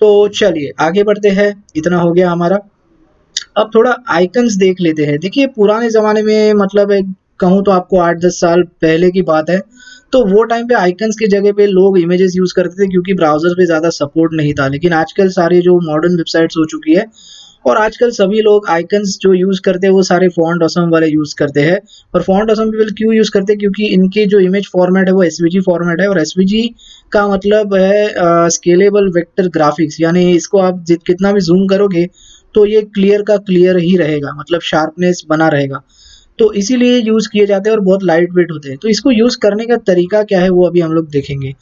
तो चलिए आगे बढ़ते हैं, इतना हो गया हमारा। अब थोड़ा आइकन्स देख लेते हैं। देखिए पुराने ज़माने में, मतलब एक कहूँ तो आपको 8-10 साल पहले की बात है, तो वो टाइम पे आइकन्स की जगह पे लोग इमेजेस यूज़ करते थे, क्योंकि ब्राउज़र पे ज़्यादा सपोर्ट नहीं था। लेकिन आजकल सारे जो मॉडर्न वेबसाइट्स हो चुकी है और आजकल सभी लोग आइकन्स जो यूज़ करते हैं वो सारे फॉन्ट ऑसम वाले यूज़ करते हैं। और फॉन्ट ऑसम पीपल क्यों यूज़ करते हैं, क्योंकि इनके जो इमेज फॉर्मेट है वो एसवीजी फॉर्मेट है, और एसवीजी का मतलब है स्केलेबल वेक्टर ग्राफिक्स, यानी इसको आप कितना भी जूम करोगे तो ये क्लियर का क्लियर ही रहेगा, मतलब शार्पनेस बना रहेगा। तो इसीलिए यूज़ किए जाते हैं और बहुत लाइट वेट होते हैं। तो इसको यूज़ करने का तरीका क्या है वो अभी हम लोग देखेंगे।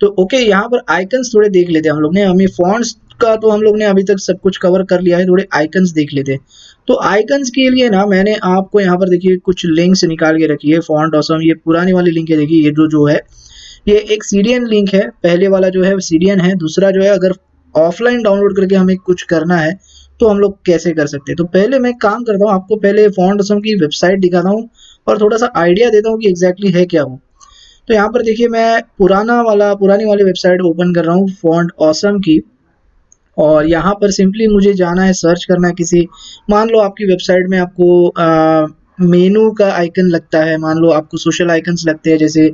तो ओके, यहाँ पर आइकन्स थोड़े देख लेते हैं हम लोग ने। हमें फॉन्ट्स का तो हम लोग ने अभी तक सब कुछ कवर कर लिया है, थोड़े आइकन्स देख लेते हैं। तो आइकन्स के लिए ना मैंने आपको यहाँ पर देखिए कुछ लिंक्स निकाल के रखी है। फॉन्ट ऑसम, ये पुरानी वाली लिंक है, देखिए ये जो है ये एक सीडीएन लिंक है। पहले वाला जो है सीडीएन है, दूसरा जो है अगर ऑफलाइन डाउनलोड करके हमें कुछ करना है तो हम लोग कैसे कर सकते हैं। तो पहले मैं काम करता हूँ, आपको पहले फॉन्ट ऑसम की वेबसाइट दिखाता हूँ और थोड़ा सा आइडिया देता हूँ कि एग्जैक्टली है क्या वो। तो यहाँ पर देखिए मैं पुरानी वाली वेबसाइट ओपन कर रहा हूँ फॉन्ट ऑसम की। और यहाँ पर सिंपली मुझे जाना है, सर्च करना है किसी, मान लो आपकी वेबसाइट में आपको मेनू का आइकन लगता है, मान लो आपको सोशल आइकन्स लगते हैं जैसे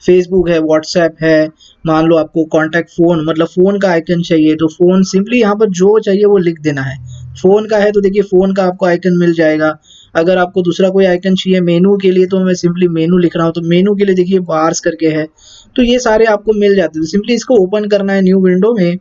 फेसबुक है, व्हाट्सएप है, मान लो आपको कॉन्टैक्ट फ़ोन मतलब फ़ोन का आइकन चाहिए, तो फ़ोन सिंपली यहाँ पर जो चाहिए वो लिख देना है। फ़ोन का है तो देखिए फ़ोन का आपको आइकन मिल जाएगा। अगर आपको दूसरा कोई आइकन चाहिए मेनू के लिए, तो मैं सिंपली मेनू लिख रहा हूँ, तो मेनू के लिए देखिए बार्स करके है। तो ये सारे आपको मिल जाते हैं। तो सिंपली इसको ओपन करना है न्यू विंडो में,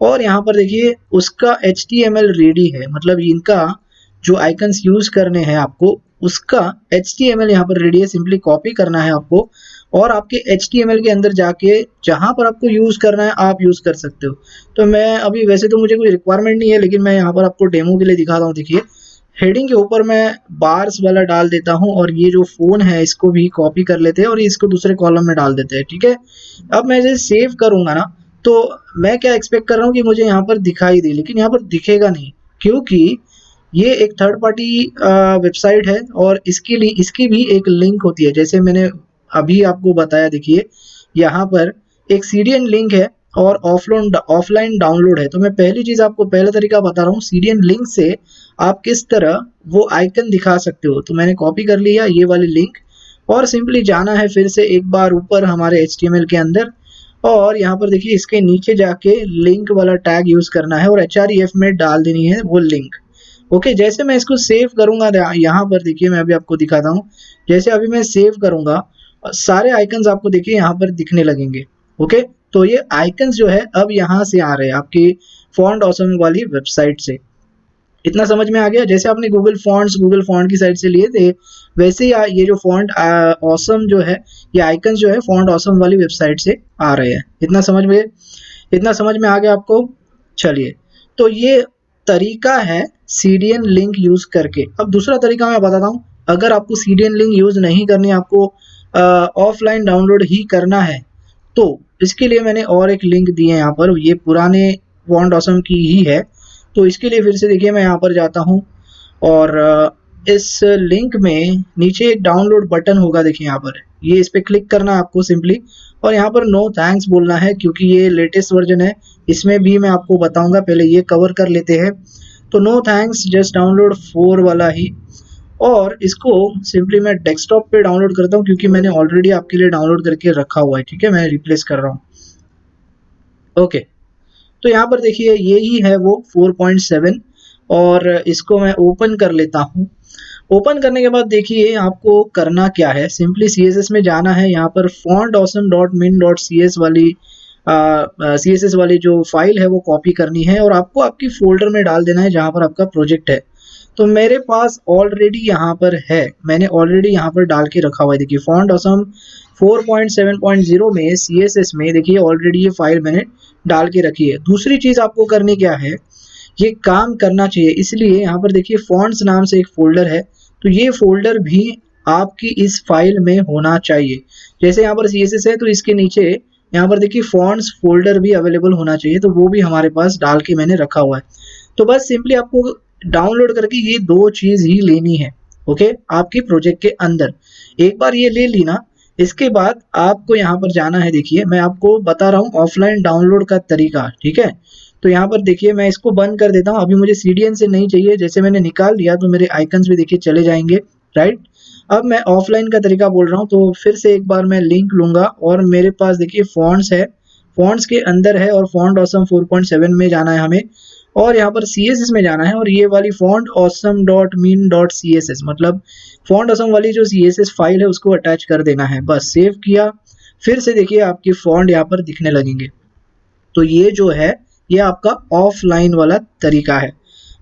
और यहाँ पर देखिए उसका HTML रेडी है, मतलब इनका जो आइकन्स यूज़ करने हैं आपको उसका HTML यहाँ पर रेडी है। सिंपली कॉपी करना है आपको, और आपके HTML के अंदर जाके जहाँ पर आपको यूज़ करना है आप यूज़ कर सकते हो। तो मैं अभी, वैसे तो मुझे कोई रिक्वायरमेंट नहीं है, लेकिन मैं यहाँ पर आपको डेमो के लिए दिखाता हूँ। देखिए हेडिंग के ऊपर मैं बार्स वाला डाल देता हूँ, और ये जो फ़ोन है इसको भी कॉपी कर लेते हैं और इसको दूसरे कॉलम में डाल देते हैं, ठीक है। अब मैं इसे सेव करूँगा ना, तो मैं क्या एक्सपेक्ट कर रहा हूँ कि मुझे यहाँ पर दिखाई दे, लेकिन यहाँ पर दिखेगा नहीं, क्योंकि ये एक थर्ड पार्टी वेबसाइट है और इसके लिए इसकी भी एक लिंक होती है। जैसे मैंने अभी आपको बताया, देखिए यहाँ पर एक सीडीएन लिंक है और ऑफलाइन डाउनलोड है। तो मैं पहली चीज़ आपको पहला तरीका बता रहा हूँ, सीडीएन लिंक से आप किस तरह वो आइकन दिखा सकते हो। तो मैंने कॉपी कर लिया ये वाली लिंक, और सिंपली जाना है फिर से एक बार ऊपर हमारे HTML के अंदर, और यहाँ पर देखिए इसके नीचे जाके लिंक वाला टैग यूज़ करना है और href में डाल देनी है वो लिंक। ओके, जैसे मैं इसको सेव करूँगा, यहाँ पर देखिए मैं अभी आपको दिखाता हूँ। जैसे अभी मैं सेव करूँगा, सारे आइकन्स आपको देखिए यहाँ पर दिखने लगेंगे। ओके, तो ये आइकन्स जो है अब यहाँ से आ रहे हैं आपकी फॉन्ट ऑसम वाली वेबसाइट से। इतना समझ में आ गया? जैसे आपने गूगल फॉन्ट की साइट से लिए थे, वैसे ही ये जो फॉन्ट ऑसम जो है, ये आइकन्स जो है फॉन्ट ऑसम वाली वेबसाइट से आ रहे हैं। इतना समझ में आ गया आपको? चलिए, तो ये तरीका है सीडीएन लिंक यूज़ करके। अब दूसरा तरीका मैं बताता हूँ। अगर आपको सीडीएन लिंक यूज़ नहीं करनी, आपको ऑफलाइन डाउनलोड ही करना है, तो इसके लिए मैंने और एक लिंक दी है यहाँ पर, ये पुराने फॉन्ट ऑसम की ही है। तो इसके लिए फिर से देखिए मैं यहाँ पर जाता हूँ, और इस लिंक में नीचे एक डाउनलोड बटन होगा, देखिए यहाँ पर, ये इस पर क्लिक करना है आपको सिंपली, और यहाँ पर नो थैंक्स बोलना है, क्योंकि ये लेटेस्ट वर्जन है। इसमें भी मैं आपको बताऊंगा, पहले ये कवर कर लेते हैं। तो नो थैंक्स, जस्ट डाउनलोड 4 वाला ही, और इसको सिंपली मैं डेस्कटॉप पे डाउनलोड करता हूँ, क्योंकि मैंने ऑलरेडी आपके लिए डाउनलोड करके रखा हुआ है, ठीक है। मैं रिप्लेस कर रहा हूँ। ओके, तो यहाँ पर देखिए ये ही है वो 4.7, और इसको मैं ओपन कर लेता हूँ। ओपन करने के बाद देखिए आपको करना क्या है, सिंपली CSS में जाना है। यहाँ पर fontawesome.min.cs वाली CSS वाली जो फाइल है वो कॉपी करनी है, और आपको आपकी फोल्डर में डाल देना है जहाँ पर आपका प्रोजेक्ट है। तो मेरे पास ऑलरेडी यहाँ पर है, मैंने ऑलरेडी यहाँ पर डाल के रखा हुआ है। देखिए फॉन्ट ऑसम 4.7.0 में CSS में देखिए ऑलरेडी ये फाइल मैंने डाल के रखी है। दूसरी चीज़ आपको करनी क्या है, ये काम करना चाहिए, इसलिए यहाँ पर देखिए फॉन्ट्स नाम से एक फ़ोल्डर है, तो ये फ़ोल्डर भी आपकी इस फाइल में होना चाहिए। जैसे यहाँ पर CSS है, तो इसके नीचे यहाँ पर देखिए फॉन्ट्स फ़ोल्डर भी अवेलेबल होना चाहिए, तो वो भी हमारे पास डाल के मैंने रखा हुआ है। तो बस सिंपली आपको डाउनलोड करके ये 2 चीज़ ही लेनी है, ओके, आपके प्रोजेक्ट के अंदर। एक बार ये ले ली ना, इसके बाद आपको यहाँ पर जाना है। देखिए मैं आपको बता रहा हूँ ऑफलाइन डाउनलोड का तरीका, ठीक है। तो यहाँ पर देखिए मैं इसको बंद कर देता हूँ, अभी मुझे सीडीएन से नहीं चाहिए। जैसे मैंने निकाल लिया तो मेरे आइकन्स भी देखिए चले जाएंगे, राइट। अब मैं ऑफलाइन का तरीका बोल रहा हूँ, तो फिर से एक बार मैं लिंक लूँगा, और मेरे पास देखिए फॉन्ट्स है, फॉन्ट्स के अंदर है, और फॉन्ट ऑसम 4.7 में जाना है हमें। और यहाँ पर CSS में जाना है और ये वाली font awesome dot mean dot CSS, मतलब फॉन्ट ऑसम वाली जो CSS फाइल है उसको अटैच कर देना है। बस सेव किया, फिर से देखिए आपकी फॉन्ट यहाँ पर दिखने लगेंगे। तो ये जो है ये आपका ऑफलाइन वाला तरीका है।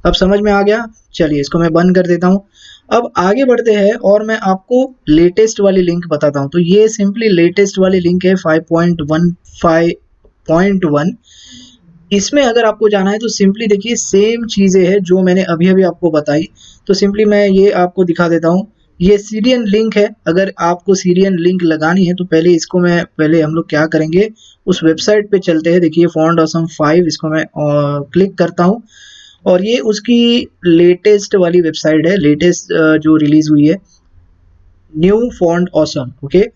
अब समझ में आ गया? चलिए इसको मैं बंद कर देता हूँ। अब आगे बढ़ते हैं और मैं आपको लेटेस्ट वाली लिंक बताता हूँ। तो ये सिंपली लेटेस्ट वाली लिंक है 5.15.1। इसमें अगर आपको जाना है तो सिंपली देखिए सेम चीज़ें हैं जो मैंने अभी अभी आपको बताई। तो सिंपली मैं ये आपको दिखा देता हूँ। ये सीरियन लिंक है। अगर आपको सीरियन लिंक लगानी है तो पहले हम लोग क्या करेंगे, उस वेबसाइट पे चलते हैं। देखिए फॉन्ट ऑसम 5, इसको मैं क्लिक करता हूँ और ये उसकी लेटेस्ट वाली वेबसाइट है, लेटेस्ट जो रिलीज हुई है, न्यू फॉन्ट ऑसम। ओके,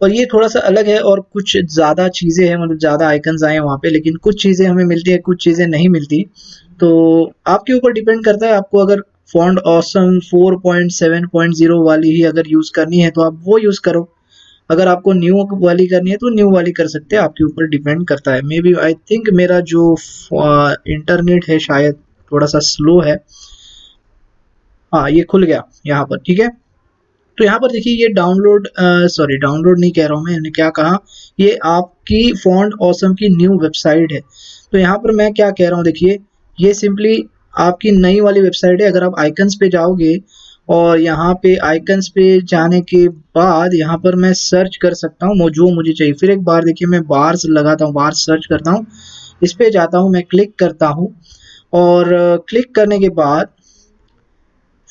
और ये थोड़ा सा अलग है और कुछ ज़्यादा चीज़ें हैं, मतलब ज़्यादा आइकन्स आए हैं वहाँ पे, लेकिन कुछ चीज़ें हमें मिलती है, कुछ चीज़ें नहीं मिलती। तो आपके ऊपर डिपेंड करता है, आपको अगर फॉन्ट ऑसम 4.7.0 वाली ही अगर यूज़ करनी है तो आप वो यूज़ करो। अगर आपको न्यू वाली करनी है तो न्यू वाली कर सकते हैं, आपके ऊपर डिपेंड करता है। मे बी आई थिंक मेरा जो इंटरनेट है शायद थोड़ा सा स्लो है। हाँ, ये खुल गया यहाँ पर, ठीक है। तो यहाँ पर देखिए ये डाउनलोड नहीं कह रहा हूँ मैंने क्या कहा, ये आपकी फॉन्ट ऑसम की न्यू वेबसाइट है। तो यहाँ पर मैं क्या कह रहा हूँ, देखिए ये सिंपली आपकी नई वाली वेबसाइट है। अगर आप आइकन्स पे जाओगे और यहाँ पे आइकन्स पे जाने के बाद यहाँ पर मैं सर्च कर सकता हूँ जो मुझे चाहिए। फिर एक बार देखिए मैं बार्स लगाता हूँ, बार्स सर्च करता हूँ, इस पे जाता हूँ, मैं क्लिक करता हूँ और क्लिक करने के बाद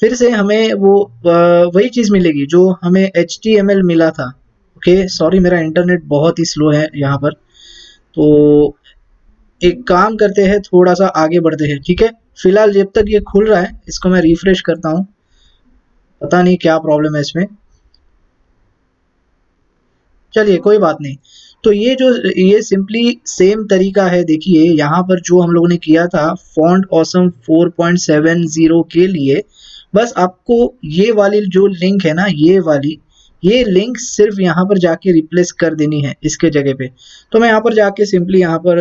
फिर से हमें वो वही चीज़ मिलेगी जो हमें HTML मिला था। ओके, सॉरी मेरा इंटरनेट बहुत ही स्लो है यहाँ पर। तो एक काम करते हैं, थोड़ा सा आगे बढ़ते हैं, ठीक है। फिलहाल जब तक ये खुल रहा है इसको मैं रिफ्रेश करता हूँ, पता नहीं क्या प्रॉब्लम है इसमें। चलिए कोई बात नहीं। तो ये सिंपली सेम तरीका है। देखिए यहाँ पर जो हम लोगों ने किया था फॉन्ट ऑसम 4.70 के लिए, बस आपको ये वाली जो लिंक है ना, ये लिंक सिर्फ यहाँ पर जाके रिप्लेस कर देनी है इसके जगह पे। तो मैं यहाँ पर जाके सिंपली यहाँ पर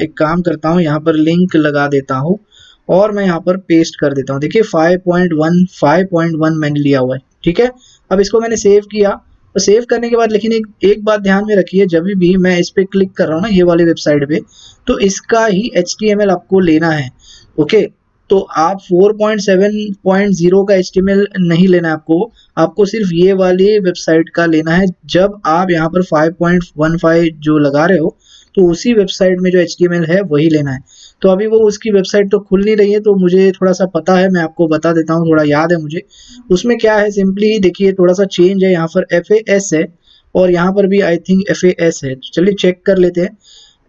एक काम करता हूँ, यहाँ पर लिंक लगा देता हूँ और मैं यहाँ पर पेस्ट कर देता हूँ। देखिए 5.1 मैंने लिया हुआ है, ठीक है। अब इसको मैंने सेव किया। तो सेव करने के बाद लेकिन एक बात ध्यान में रखिए, जब भी मैं इस पे क्लिक कर रहा हूँ ना ये वाली वेबसाइट पे, तो इसका ही HTML आपको लेना है। ओके, तो आप 4.7.0 का HTML नहीं लेना है आपको सिर्फ ये वाली वेबसाइट का लेना है। जब आप यहाँ पर 5.15 जो लगा रहे हो तो उसी वेबसाइट में जो HTML है वही लेना है। तो अभी वो उसकी वेबसाइट तो खुल नहीं रही है, तो मुझे थोड़ा सा पता है, मैं आपको बता देता हूँ, थोड़ा याद है मुझे। उसमें क्या है, सिंपली देखिए थोड़ा सा चेंज है, यहाँ पर FAS है और यहाँ पर भी आई थिंक FAS है। तो चलिए चेक कर लेते हैं।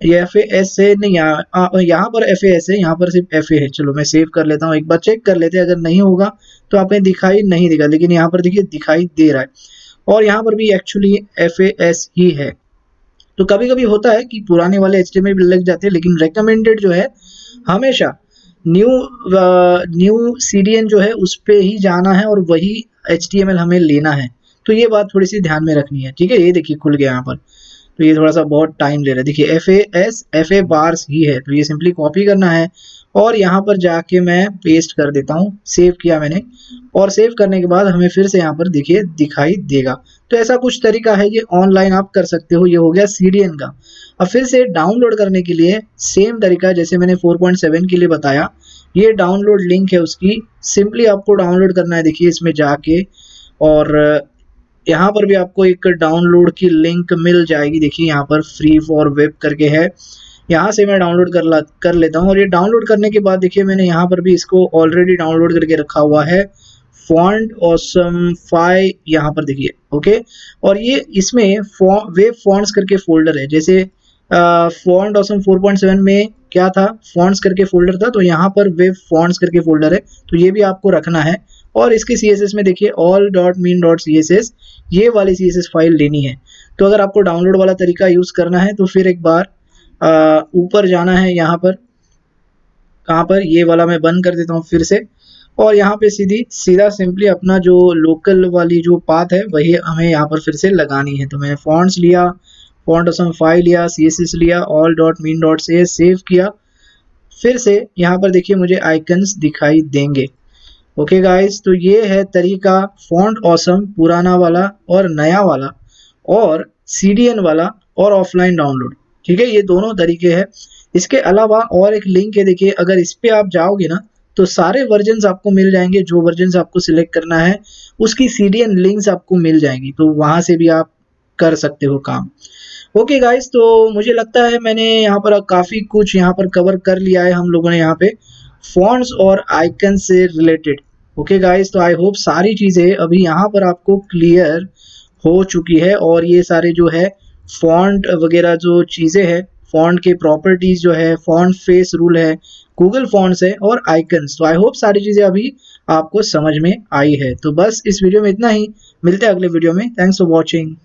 ये FAS है नहीं, यहाँ पर FAS है, यहाँ पर सिर्फ FA है। चलो मैं सेव कर लेता हूँ, एक बार चेक कर लेते हैं। अगर नहीं होगा तो आपने दिखाई नहीं देगा, लेकिन यहाँ पर देखिए दिखाई दे रहा है और यहाँ पर भी एक्चुअली FAS ही है। तो कभी कभी होता है कि पुराने वाले HTML भी लग जाते हैं, लेकिन रेकमेंडेड जो है हमेशा न्यू न्यू सीरियन जो है उस पे ही जाना है और वही HTML हमें लेना है। तो ये बात थोड़ी सी ध्यान में रखनी है, ठीक है। ये देखिए खुल गया यहाँ पर। तो ये थोड़ा सा बहुत टाइम ले रहा है। देखिए FAS FA बार्स ही है, तो ये सिंपली कॉपी करना है और यहाँ पर जाके मैं पेस्ट कर देता हूँ। सेव किया मैंने और सेव करने के बाद हमें फिर से यहाँ पर देखिए दिखाई देगा। तो ऐसा कुछ तरीका है, ये ऑनलाइन आप कर सकते हो। ये हो गया सीरियन का। अब फिर से डाउनलोड करने के लिए सेम तरीका जैसे मैंने 4.7 के लिए बताया, ये डाउनलोड लिंक है उसकी। सिंपली आपको डाउनलोड करना है, देखिए इसमें जाके, और यहाँ पर भी आपको एक डाउनलोड की लिंक मिल जाएगी। देखिए यहाँ पर फ्री फॉर वेब करके है, यहाँ से मैं डाउनलोड कर लेता हूँ। और ये डाउनलोड करने के बाद देखिए मैंने यहाँ पर भी इसको ऑलरेडी डाउनलोड करके रखा हुआ है, फॉन्ट ऑसम 5 यहाँ पर देखिए। ओके, और ये इसमें वेब फॉन्ट्स करके फोल्डर है। जैसे फॉन्ट ऑसम 4.7 में क्या था, फॉन्ट्स करके फोल्डर था, तो यहाँ पर वेब फॉन्ट्स करके फोल्डर है, तो ये भी आपको रखना है। और इसके CSS में देखिए all.min.css, ये वाली CSS फाइल लेनी है। तो अगर आपको डाउनलोड वाला तरीका यूज़ करना है तो फिर एक बार ऊपर जाना है, यहाँ पर कहाँ पर, ये वाला मैं बंद कर देता हूँ फिर से, और यहाँ पे सीधा सिंपली अपना जो लोकल वाली जो पाथ है वही हमें यहाँ पर फिर से लगानी है। तो मैंने फॉन्ट्स लिया, फॉन्ट ऑसम 5 लिया, CSS लिया, all.min.css सेव किया, फिर से यहाँ पर देखिए मुझे आइकन्स दिखाई देंगे। ओके गाइस, तो ये है तरीका फॉन्ट ऑसम पुराना वाला और नया वाला और CDN वाला और ऑफलाइन डाउनलोड। ठीक है, ये दोनों तरीके हैं। इसके अलावा और एक लिंक है, देखिए अगर इस पे आप जाओगे ना तो सारे वर्जन्स आपको मिल जाएंगे। जो वर्जन्स आपको सिलेक्ट करना है उसकी CDN लिंक्स आपको मिल जाएंगी, तो वहां से भी आप कर सकते हो काम। ओके गाइस, तो मुझे लगता है मैंने यहाँ पर काफ़ी कुछ यहाँ पर कवर कर लिया है हम लोगों ने यहाँ पे फॉन्ट्स और आइकन से रिलेटेड। ओके गाइस, तो आई होप सारी चीज़ें अभी यहाँ पर आपको क्लियर हो चुकी है और ये सारे जो है फॉन्ट वगैरह जो चीज़ें हैं, फॉन्ट के प्रॉपर्टीज़ जो है, फॉन्ट फेस रूल है, गूगल फॉन्ट्स है और आइकन्स, तो आई होप सारी चीज़ें अभी आपको समझ में आई है। तो बस इस वीडियो में इतना ही, मिलते हैं अगले वीडियो में। Thanks for watching.